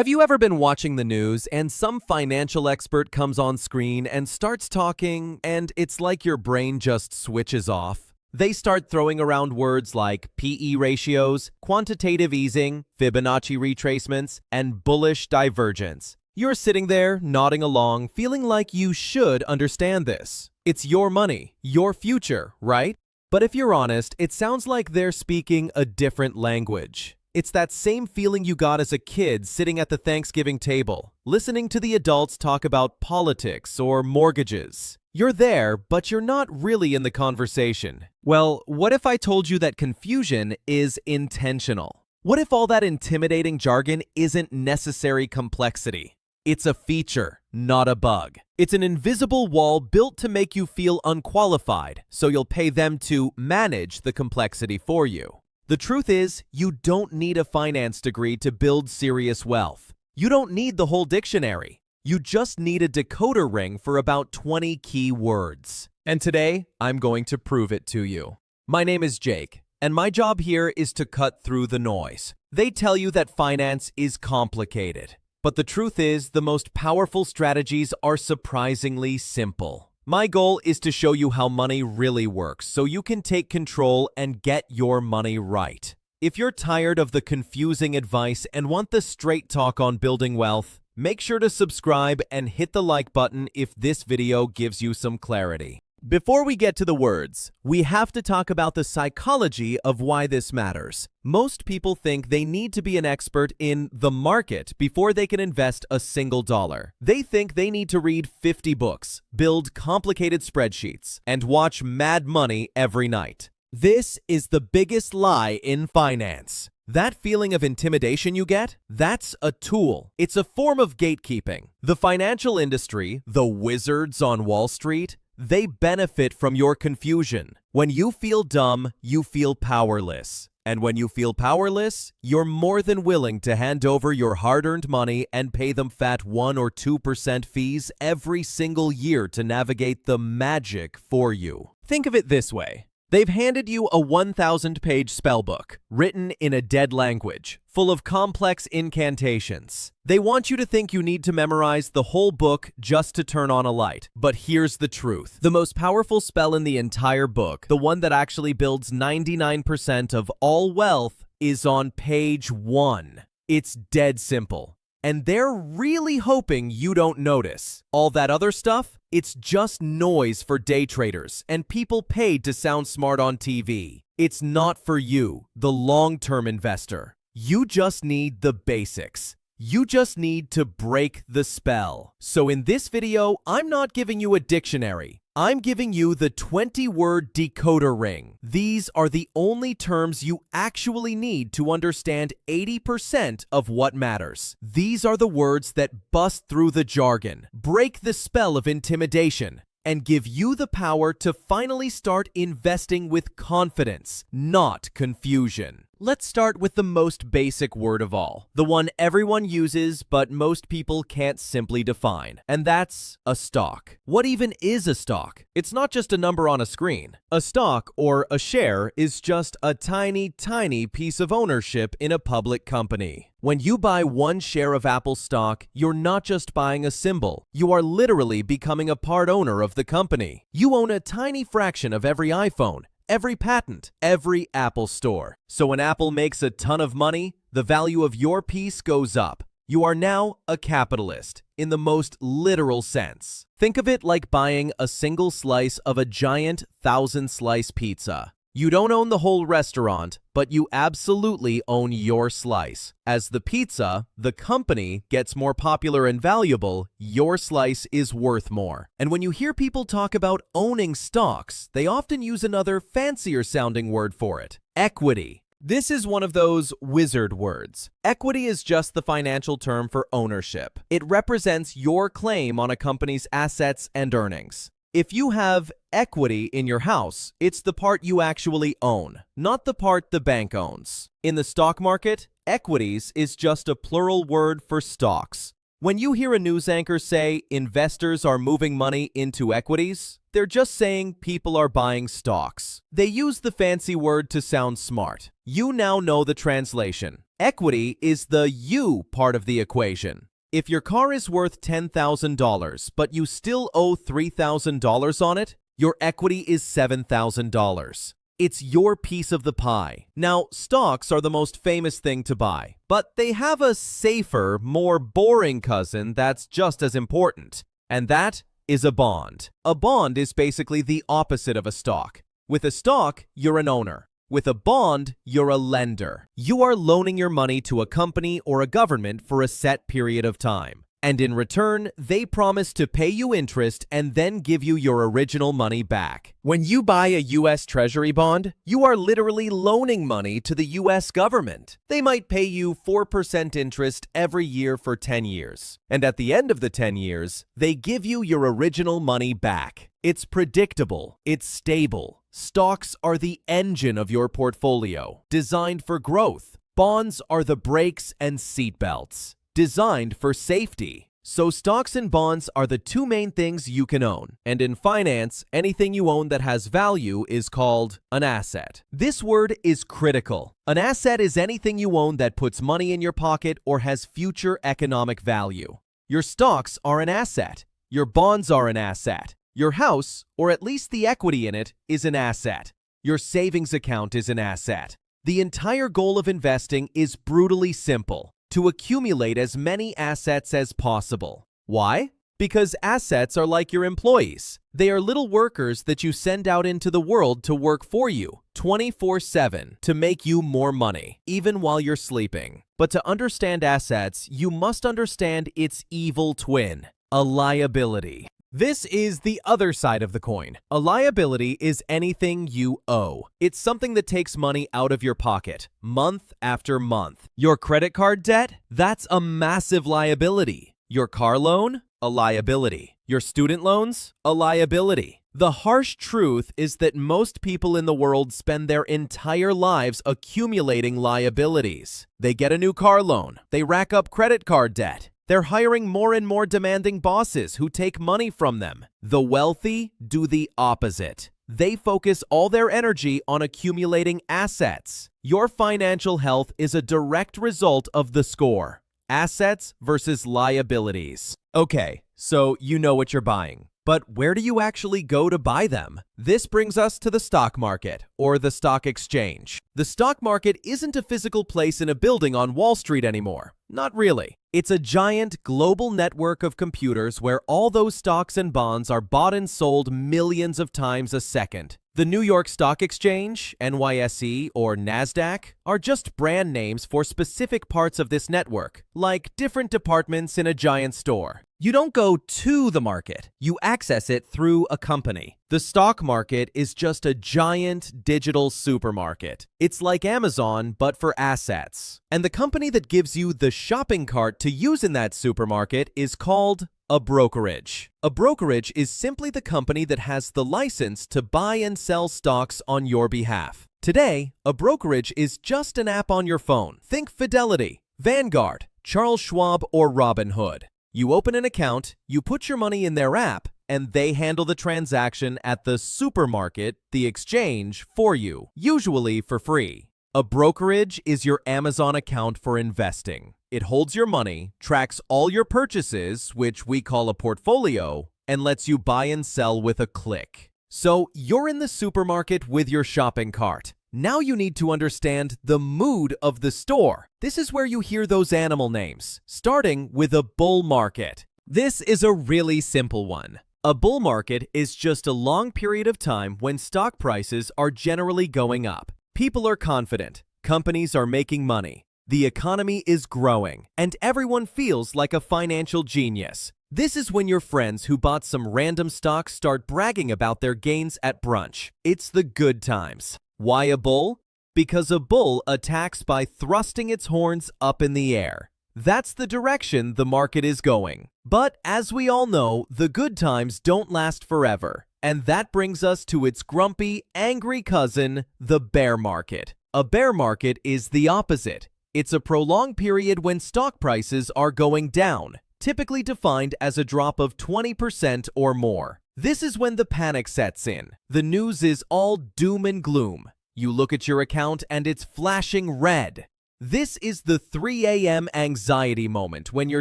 Have you ever been watching the news and some financial expert comes on screen and starts talking and it's like your brain just switches off? They start throwing around words like PE ratios, quantitative easing, Fibonacci retracements, and bullish divergence. You're sitting there, nodding along, feeling like you should understand this. It's your money, your future, right? But if you're honest, it sounds like they're speaking a different language. It's that same feeling you got as a kid sitting at the Thanksgiving table, listening to the adults talk about politics or mortgages. You're there, but you're not really in the conversation. Well, what if I told you that confusion is intentional? What if all that intimidating jargon isn't necessary complexity? It's a feature, not a bug. It's an invisible wall built to make you feel unqualified, so you'll pay them to manage the complexity for you. The truth is, you don't need a finance degree to build serious wealth. You don't need the whole dictionary. You just need a decoder ring for about 20 key words. And today, I'm going to prove it to you. My name is Jake, and my job here is to cut through the noise. They tell you that finance is complicated. But the truth is, the most powerful strategies are surprisingly simple. My goal is to show you how money really works so you can take control and get your money right. If you're tired of the confusing advice and want the straight talk on building wealth, make sure to subscribe and hit the like button if this video gives you some clarity. Before we get to the words, we have to talk about the psychology of why this matters. Most people think they need to be an expert in the market before they can invest a single dollar. They think they need to read 50 books, build complicated spreadsheets, and watch Mad Money every night. This is the biggest lie in finance. That feeling of intimidation you get, that's a tool. It's a form of gatekeeping. The financial industry, the wizards on Wall Street, they benefit from your confusion. When you feel dumb, you feel powerless. And when you feel powerless, you're more than willing to hand over your hard-earned money and pay them fat 1 or 2% fees every single year to navigate the magic for you. Think of it this way. They've handed you a 1,000-page spellbook, written in a dead language, full of complex incantations. They want you to think you need to memorize the whole book just to turn on a light. But here's the truth. The most powerful spell in the entire book, the one that actually builds 99% of all wealth, is on page 1. It's dead simple. And they're really hoping you don't notice. All that other stuff, it's just noise for day traders and people paid to sound smart on TV. It's not for you, the long-term investor. You just need the basics. You just need to break the spell. So in this video, I'm not giving you a dictionary. I'm giving you the 20-word decoder ring. These are the only terms you actually need to understand 80% of what matters. These are the words that bust through the jargon, break the spell of intimidation, and give you the power to finally start investing with confidence, not confusion. Let's start with the most basic word of all, the one everyone uses but most people can't simply define, and that's a stock. What even is a stock? It's not just a number on a screen. A stock, or a share, is just a tiny, tiny piece of ownership in a public company. When you buy one share of Apple stock, you're not just buying a symbol. You are literally becoming a part owner of the company. You own a tiny fraction of every iPhone, every patent, every Apple store. So when Apple makes a ton of money, the value of your piece goes up. You are now a capitalist, in the most literal sense. Think of it like buying a single slice of a giant 1,000-slice pizza. You don't own the whole restaurant, but you absolutely own your slice. As the pizza, the company, gets more popular and valuable, your slice is worth more. And when you hear people talk about owning stocks, they often use another fancier-sounding word for it: equity. This is one of those wizard words. Equity is just the financial term for ownership. It represents your claim on a company's assets and earnings. If you have equity in your house, it's the part you actually own, not the part the bank owns. In the stock market, equities is just a plural word for stocks. When you hear a news anchor say investors are moving money into equities, they're just saying people are buying stocks. They use the fancy word to sound smart. You now know the translation. Equity is the you part of the equation. If your car is worth $10,000, but you still owe $3,000 on it, your equity is $7,000. It's your piece of the pie. Now, stocks are the most famous thing to buy, but they have a safer, more boring cousin that's just as important, and that is a bond. A bond is basically the opposite of a stock. With a stock, you're an owner. With a bond, you're a lender. You are loaning your money to a company or a government for a set period of time. And in return, they promise to pay you interest and then give you your original money back. When you buy a U.S. Treasury bond, you are literally loaning money to the U.S. government. They might pay you 4% interest every year for 10 years. And at the end of the 10 years, they give you your original money back. It's predictable. It's stable. Stocks are the engine of your portfolio, designed for growth. Bonds are the brakes and seatbelts, designed for safety. So stocks and bonds are the two main things you can own. And in finance, anything you own that has value is called an asset. This word is critical. An asset is anything you own that puts money in your pocket or has future economic value. Your stocks are an asset. Your bonds are an asset. Your house, or at least the equity in it, is an asset. Your savings account is an asset. The entire goal of investing is brutally simple: to accumulate as many assets as possible. Why? Because assets are like your employees. They are little workers that you send out into the world to work for you 24/7 to make you more money, even while you're sleeping. But to understand assets, you must understand its evil twin, a liability. This is the other side of the coin. A liability is anything you owe. It's something that takes money out of your pocket, month after month. Your credit card debt? That's a massive liability. Your car loan? A liability. Your student loans? A liability. The harsh truth is that most people in the world spend their entire lives accumulating liabilities. They get a new car loan. They rack up credit card debt. They're hiring more and more demanding bosses who take money from them. The wealthy do the opposite. They focus all their energy on accumulating assets. Your financial health is a direct result of the score: assets versus liabilities. Okay, so you know what you're buying. But where do you actually go to buy them? This brings us to the stock market, or the stock exchange. The stock market isn't a physical place in a building on Wall Street anymore. Not really. It's a giant global network of computers where all those stocks and bonds are bought and sold millions of times a second. The New York Stock Exchange, NYSE, or NASDAQ are just brand names for specific parts of this network, like different departments in a giant store. You don't go to the market, you access it through a company. The stock market is just a giant digital supermarket. It's like Amazon, but for assets. And the company that gives you the shopping cart to use in that supermarket is called a brokerage. A brokerage is simply the company that has the license to buy and sell stocks on your behalf. Today, a brokerage is just an app on your phone. Think Fidelity, Vanguard, Charles Schwab, or Robinhood. You open an account, you put your money in their app, and they handle the transaction at the supermarket, the exchange, for you, usually for free. A brokerage is your Amazon account for investing. It holds your money, tracks all your purchases, which we call a portfolio, and lets you buy and sell with a click. So you're in the supermarket with your shopping cart. Now you need to understand the mood of the store. This is where you hear those animal names, starting with a bull market. This is a really simple one. A bull market is just a long period of time when stock prices are generally going up. People are confident, companies are making money, the economy is growing, and everyone feels like a financial genius. This is when your friends who bought some random stocks start bragging about their gains at brunch. It's the good times. Why a bull? Because a bull attacks by thrusting its horns up in the air. That's the direction the market is going. But as we all know, the good times don't last forever. And that brings us to its grumpy, angry cousin, the bear market. A bear market is the opposite. It's a prolonged period when stock prices are going down, typically defined as a drop of 20% or more. This is when the panic sets in. The news is all doom and gloom. You look at your account and it's flashing red. This is the 3 a.m. anxiety moment when you're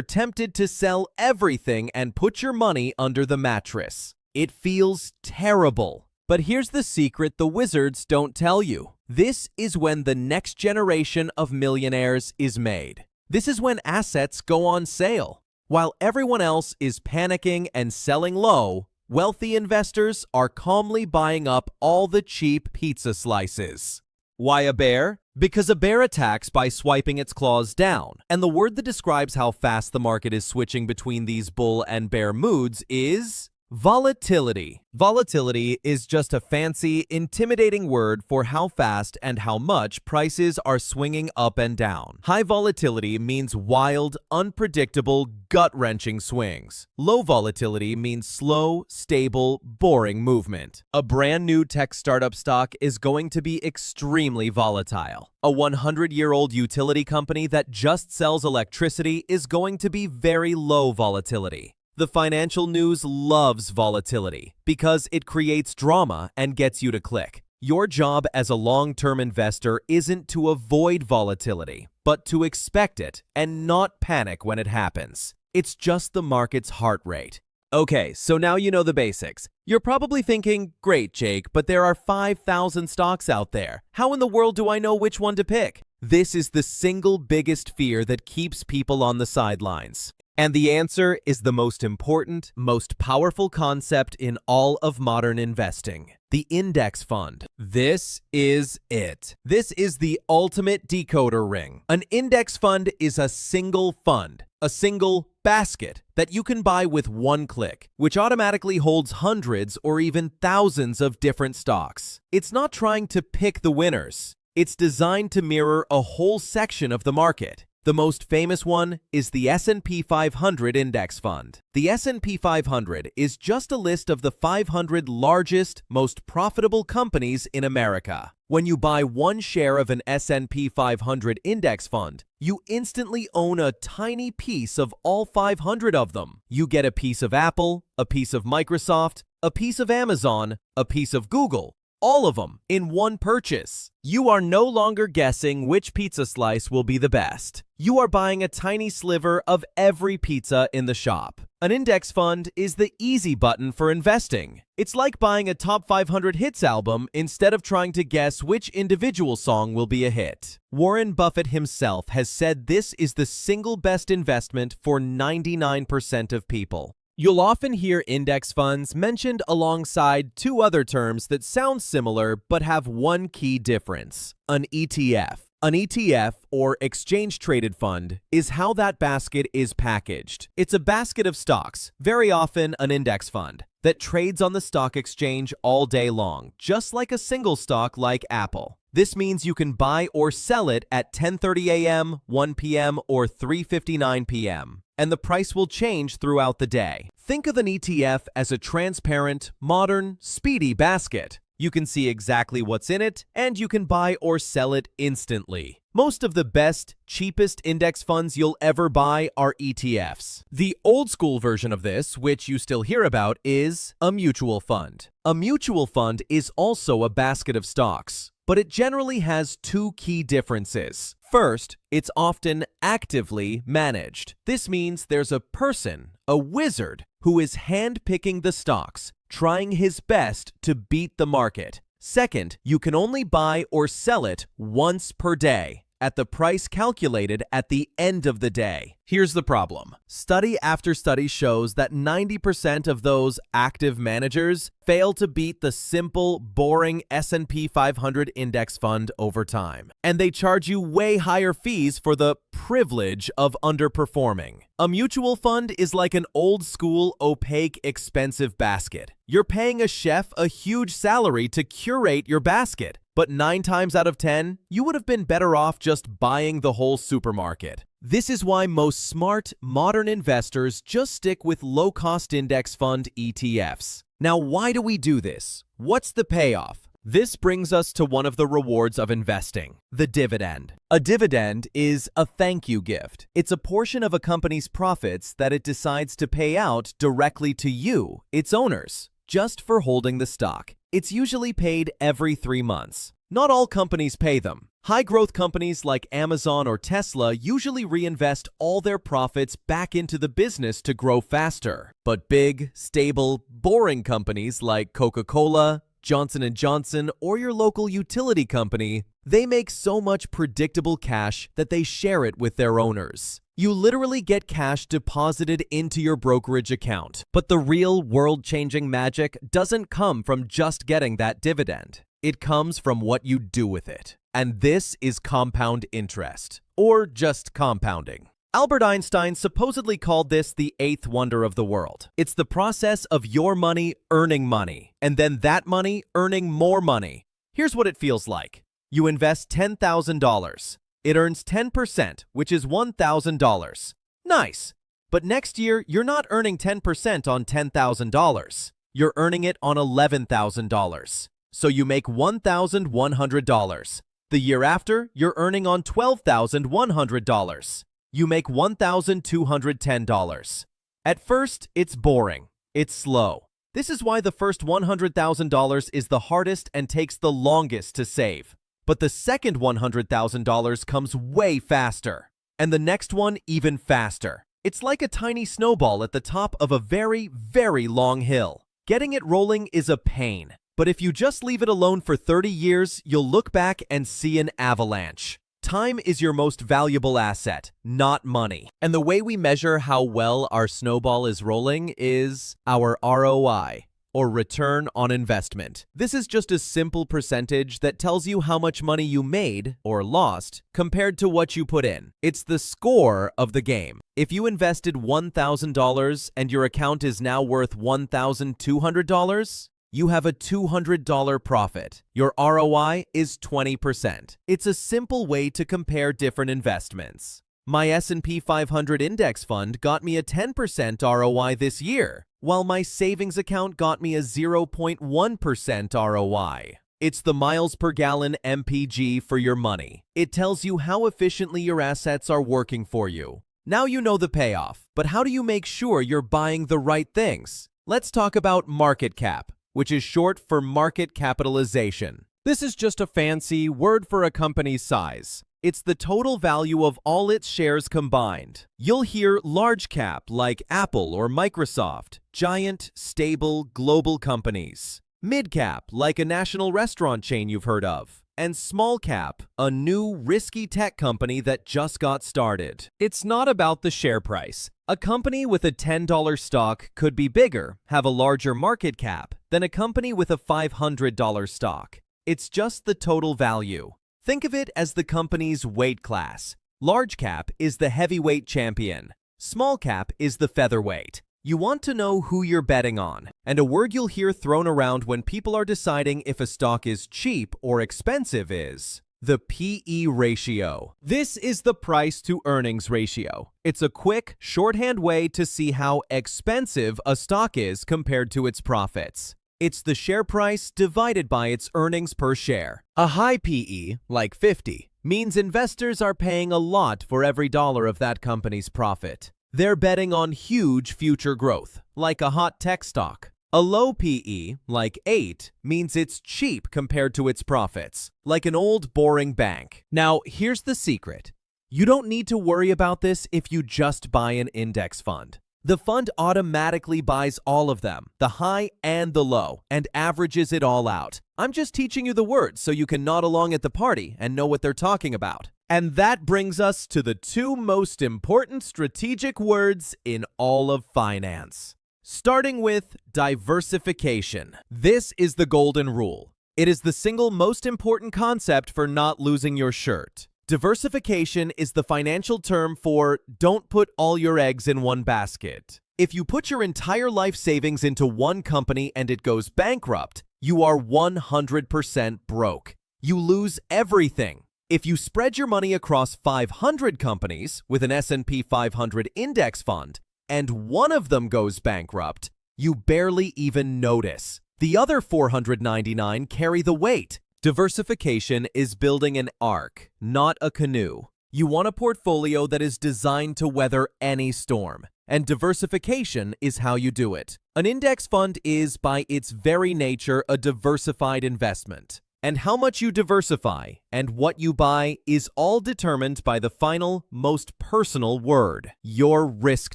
tempted to sell everything and put your money under the mattress. It feels terrible. But here's the secret the wizards don't tell you. This is when the next generation of millionaires is made. This is when assets go on sale. While everyone else is panicking and selling low, wealthy investors are calmly buying up all the cheap pizza slices. Why a bear? Because a bear attacks by swiping its claws down, and the word that describes how fast the market is switching between these bull and bear moods is volatility. Volatility is just a fancy, intimidating word for how fast and how much prices are swinging up and down. High volatility means wild, unpredictable, gut-wrenching swings. Low volatility means slow, stable, boring movement. A brand new tech startup stock is going to be extremely volatile. A 100-year-old utility company that just sells electricity is going to be very low volatility. The financial news loves volatility because it creates drama and gets you to click. Your job as a long-term investor isn't to avoid volatility, but to expect it and not panic when it happens. It's just the market's heart rate. Okay, so now you know the basics. You're probably thinking, great, Jake, but there are 5,000 stocks out there. How in the world do I know which one to pick? This is the single biggest fear that keeps people on the sidelines. And the answer is the most important, most powerful concept in all of modern investing: the index fund. This is it. This is the ultimate decoder ring. An index fund is a single fund, a single basket that you can buy with one click, which automatically holds hundreds or even thousands of different stocks. It's not trying to pick the winners. It's designed to mirror a whole section of the market. The most famous one is the S&P 500 Index Fund. The S&P 500 is just a list of the 500 largest, most profitable companies in America. When you buy one share of an S&P 500 Index Fund, you instantly own a tiny piece of all 500 of them. You get a piece of Apple, a piece of Microsoft, a piece of Amazon, a piece of Google. All of them in one purchase. You are no longer guessing which pizza slice will be the best. You are buying a tiny sliver of every pizza in the shop. An index fund is the easy button for investing. It's like buying a top 500 hits album instead of trying to guess which individual song will be a hit. Warren Buffett himself has said this is the single best investment for 99% of people. You'll often hear index funds mentioned alongside two other terms that sound similar but have one key difference: an ETF. An ETF, or exchange-traded fund, is how that basket is packaged. It's a basket of stocks, very often an index fund, that trades on the stock exchange all day long, just like a single stock like Apple. This means you can buy or sell it at 10:30 a.m., 1 p.m., or 3:59 p.m., and the price will change throughout the day. Think of an ETF as a transparent, modern, speedy basket. You can see exactly what's in it, and you can buy or sell it instantly. Most of the best, cheapest index funds you'll ever buy are ETFs. The old school version of this, which you still hear about, is a mutual fund. A mutual fund is also a basket of stocks, but it generally has two key differences. First, it's often actively managed. This means there's a person, a wizard, who is hand-picking the stocks, trying his best to beat the market. Second, you can only buy or sell it once per day, at the price calculated at the end of the day. Here's the problem. Study after study shows that 90% of those active managers fail to beat the simple, boring S&P 500 index fund over time. And they charge you way higher fees for the privilege of underperforming. A mutual fund is like an old-school, opaque, expensive basket. You're paying a chef a huge salary to curate your basket, but 9 times out of 10, you would have been better off just buying the whole supermarket. This is why most smart, modern investors just stick with low-cost index fund ETFs. Now, why do we do this? What's the payoff? This brings us to one of the rewards of investing, the dividend. A dividend is a thank you gift. It's a portion of a company's profits that it decides to pay out directly to you, its owners, just for holding the stock. It's usually paid every 3 months. Not all companies pay them. High-growth companies like Amazon or Tesla usually reinvest all their profits back into the business to grow faster. But big, stable, boring companies like Coca-Cola, Johnson & Johnson, or your local utility company, they make so much predictable cash that they share it with their owners. You literally get cash deposited into your brokerage account. But the real world-changing magic doesn't come from just getting that dividend. It comes from what you do with it. And this is compound interest, or just compounding. Albert Einstein supposedly called this the eighth wonder of the world. It's the process of your money earning money, and then that money earning more money. Here's what it feels like. You invest $10,000. It earns 10%, which is $1,000. Nice. But next year, you're not earning 10% on $10,000. You're earning it on $11,000. So you make $1,100. The year after, you're earning on $12,100. You make $1,210. At first, it's boring. It's slow. This is why the first $100,000 is the hardest and takes the longest to save. But the second $100,000 comes way faster. And the next one even faster. It's like a tiny snowball at the top of a very, very long hill. Getting it rolling is a pain. But if you just leave it alone for 30 years, you'll look back and see an avalanche. Time is your most valuable asset, not money. And the way we measure how well our snowball is rolling is our ROI, or return on investment. This is just a simple percentage that tells you how much money you made, or lost, compared to what you put in. It's the score of the game. If you invested $1,000 and your account is now worth $1,200, you have a $200 profit. Your ROI is 20%. It's a simple way to compare different investments. My S&P 500 index fund got me a 10% ROI this year, while my savings account got me a 0.1% ROI. It's the miles per gallon MPG for your money. It tells you how efficiently your assets are working for you. Now you know the payoff, but how do you make sure you're buying the right things? Let's talk about market cap, which is short for market capitalization. This is just a fancy word for a company's size. It's the total value of all its shares combined. You'll hear large cap like Apple or Microsoft, giant, stable, global companies. Mid cap like a national restaurant chain you've heard of. And small cap, a new, risky tech company that just got started. It's not about the share price. A company with a $10 stock could be bigger, have a larger market cap, than a company with a $500 stock. It's just the total value. Think of it as the company's weight class. Large cap is the heavyweight champion. Small cap is the featherweight. You want to know who you're betting on, and a word you'll hear thrown around when people are deciding if a stock is cheap or expensive is the PE ratio. This is the price to earnings ratio. It's a quick, shorthand way to see how expensive a stock is compared to its profits. It's the share price divided by its earnings per share. A high PE, like 50, means investors are paying a lot for every dollar of that company's profit. They're betting on huge future growth, like a hot tech stock. A low PE, like 8, means it's cheap compared to its profits, like an old boring bank. Now, here's the secret. You don't need to worry about this if you just buy an index fund. The fund automatically buys all of them, the high and the low, and averages it all out. I'm just teaching you the words so you can nod along at the party and know what they're talking about. And that brings us to the two most important strategic words in all of finance. Starting with diversification. This is the golden rule. It is the single most important concept for not losing your shirt. Diversification is the financial term for don't put all your eggs in one basket. If you put your entire life savings into one company and it goes bankrupt, you are 100% broke. You lose everything. If you spread your money across 500 companies with an S&P 500 index fund and one of them goes bankrupt, you barely even notice. The other 499 carry the weight. Diversification is building an ark, not a canoe. You want a portfolio that is designed to weather any storm, and diversification is how you do it. An index fund is, by its very nature, a diversified investment. And how much you diversify and what you buy is all determined by the final, most personal word, your risk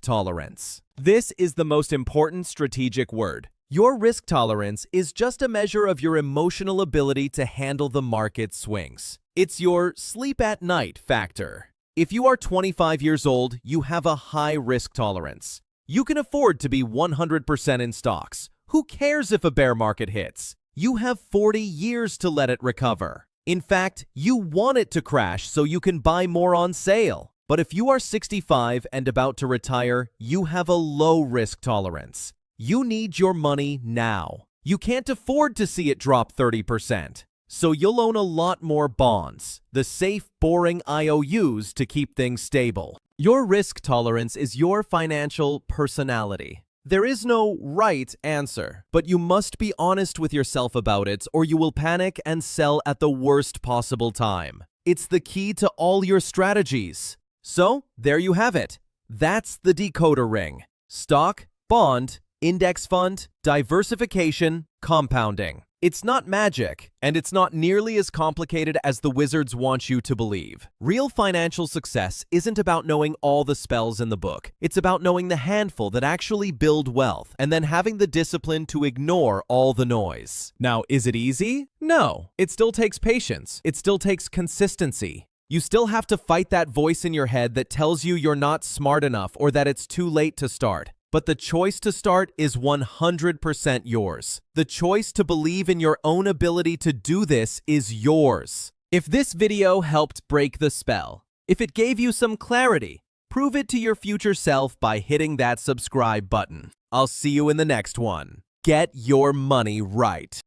tolerance. This is the most important strategic word. Your risk tolerance is just a measure of your emotional ability to handle the market swings. It's your sleep at night factor. If you are 25 years old, you have a high risk tolerance. You can afford to be 100% in stocks. Who cares if a bear market hits? You have 40 years to let it recover. In fact, you want it to crash so you can buy more on sale. But if you are 65 and about to retire, you have a low risk tolerance. You need your money now. You can't afford to see it drop 30%. So you'll own a lot more bonds, the safe, boring IOUs to keep things stable. Your risk tolerance is your financial personality. There is no right answer, but you must be honest with yourself about it or you will panic and sell at the worst possible time. It's the key to all your strategies. So, there you have it. That's the decoder ring. Stock, bond, index fund, diversification, compounding. It's not magic, and it's not nearly as complicated as the wizards want you to believe. Real financial success isn't about knowing all the spells in the book. It's about knowing the handful that actually build wealth, and then having the discipline to ignore all the noise. Now, is it easy? No. It still takes patience. It still takes consistency. You still have to fight that voice in your head that tells you you're not smart enough or that it's too late to start. But the choice to start is 100% yours. The choice to believe in your own ability to do this is yours. If this video helped break the spell, if it gave you some clarity, prove it to your future self by hitting that subscribe button. I'll see you in the next one. Get your money right.